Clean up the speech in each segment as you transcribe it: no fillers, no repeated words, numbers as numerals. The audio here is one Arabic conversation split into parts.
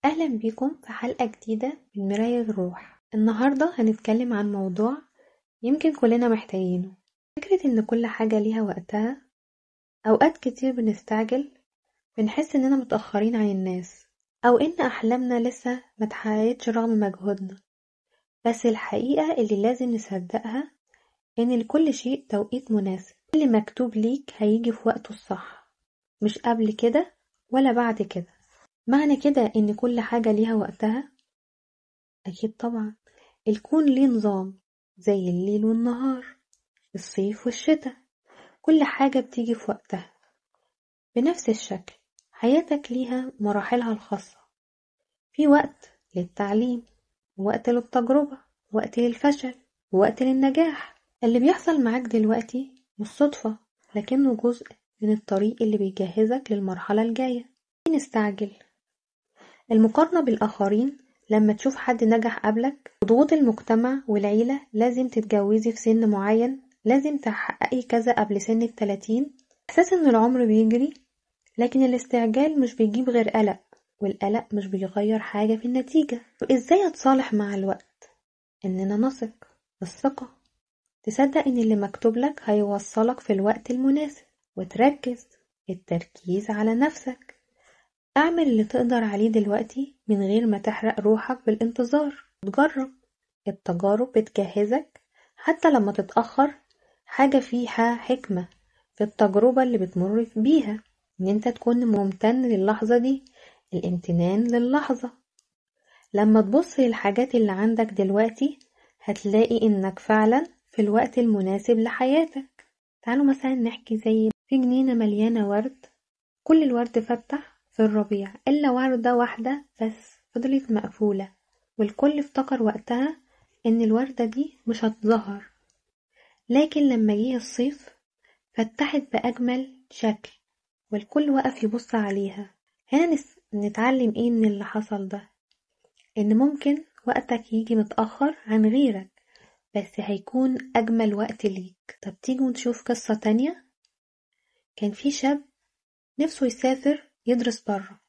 أهلا بيكم في حلقة جديدة من مراية الروح. النهاردة هنتكلم عن موضوع يمكن كلنا محتاجينه، فكرة إن كل حاجة ليها وقتها. أوقات كتير بنستعجل، بنحس إننا متأخرين عن الناس، أو إن أحلامنا لسه متحققتش رغم مجهودنا. بس الحقيقة اللي لازم نصدقها إن لكل شيء توقيت مناسب. اللي مكتوب ليك هيجي في وقته الصح، مش قبل كده ولا بعد كده. معنى كده إن كل حاجة ليها وقتها؟ أكيد طبعا. الكون ليه نظام، زي الليل والنهار، الصيف والشتاء. كل حاجة بتيجي في وقتها. بنفس الشكل حياتك ليها مراحلها الخاصة. في وقت للتعليم، ووقت للتجربة، ووقت للفشل، ووقت للنجاح. اللي بيحصل معاك دلوقتي مش صدفة، لكنه جزء من الطريق اللي بيجهزك للمرحلة الجاية. نستعجل المقارنة بالآخرين. لما تشوف حد نجح قبلك، وضغوط المجتمع والعيلة، لازم تتجوزي في سن معين، لازم تحققي كذا قبل سن ال30. إحساس إن العمر بيجري، لكن الاستعجال مش بيجيب غير قلق، والقلق مش بيغير حاجة في النتيجة. وإزاي أتصالح مع الوقت؟ إننا نثق. الثقة تصدق إن اللي مكتوب لك هيوصلك في الوقت المناسب، وتركز التركيز على نفسك. اعمل اللي تقدر عليه دلوقتي من غير ما تحرق روحك بالانتظار. تجرب. التجارب بتجهزك حتى لما تتأخر. حاجة فيها حكمة في التجربة اللي بتمر بيها، ان انت تكون ممتن للحظة دي. الامتنان للحظة. لما تبص للحاجات اللي عندك دلوقتي، هتلاقي انك فعلا في الوقت المناسب لحياتك. تعالوا مثلا نحكي زي في جنينة مليانة ورد، كل الورد فتح في الربيع إلا وردة واحدة بس فضلت مقفولة، والكل افتكر وقتها إن الوردة دي مش هتظهر. لكن لما جه الصيف فتحت بأجمل شكل، والكل وقف يبص عليها. هنا نتعلم ايه من اللي حصل ده؟ إن ممكن وقتك يجي متأخر عن غيرك، بس هيكون أجمل وقت ليك. طب تيجوا نشوف قصة تانية. كان في شاب نفسه يسافر يدرس بره،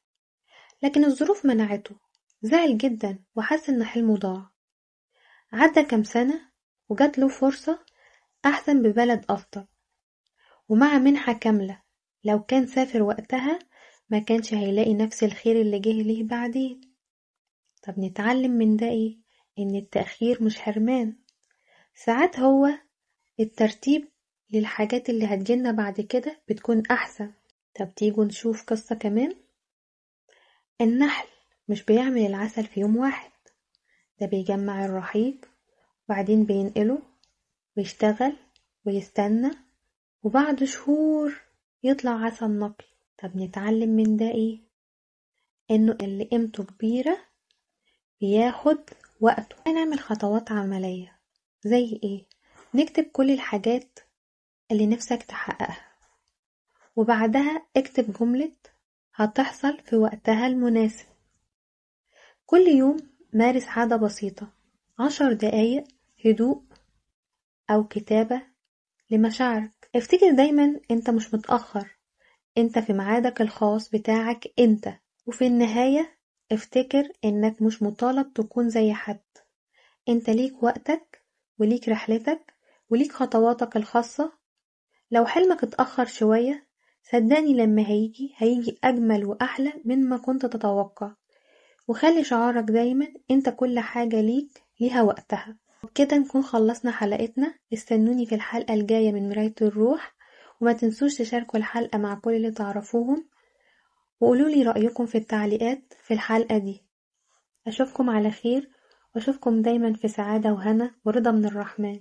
لكن الظروف منعته. زعل جدا وحس ان حلمه ضاع. عدى كام سنة وجات له فرصة احسن ببلد افضل، ومع منحة كاملة. لو كان سافر وقتها ما كانش هيلاقي نفس الخير اللي جه ليه بعدين. طب نتعلم من ده ايه؟ ان التأخير مش حرمان، ساعات هو الترتيب للحاجات اللي هتجيلنا بعد كده بتكون احسن. طب تيجوا نشوف قصة كمان. النحل مش بيعمل العسل في يوم واحد، ده بيجمع الرحيق، وبعدين بينقله ويشتغل ويستنى، وبعد شهور يطلع عسل نقي. طب نتعلم من ده ايه؟ انه اللي قيمته كبيرة بياخد وقته. هنعمل خطوات عملية زي ايه؟ نكتب كل الحاجات اللي نفسك تحققها، وبعدها اكتب جملة هتحصل في وقتها المناسب. كل يوم مارس عادة بسيطة، 10 دقايق هدوء أو كتابة لمشاعرك. افتكر دايما انت مش متأخر، انت في ميعادك الخاص بتاعك انت. وفي النهاية افتكر انك مش مطالب تكون زي حد. انت ليك وقتك، وليك رحلتك، وليك خطواتك الخاصة. لو حلمك اتأخر شوية، صدقني لما هيجي أجمل وأحلى مما كنت تتوقع. وخلي شعارك دايما انت كل حاجة ليها وقتها. وبكده نكون خلصنا حلقتنا. استنوني في الحلقة الجاية من مراية الروح، وما تنسوش تشاركوا الحلقة مع كل اللي تعرفوهم، وقولولي رأيكم في التعليقات في الحلقة دي. أشوفكم على خير، وأشوفكم دايما في سعادة وهنا ورضا من الرحمن.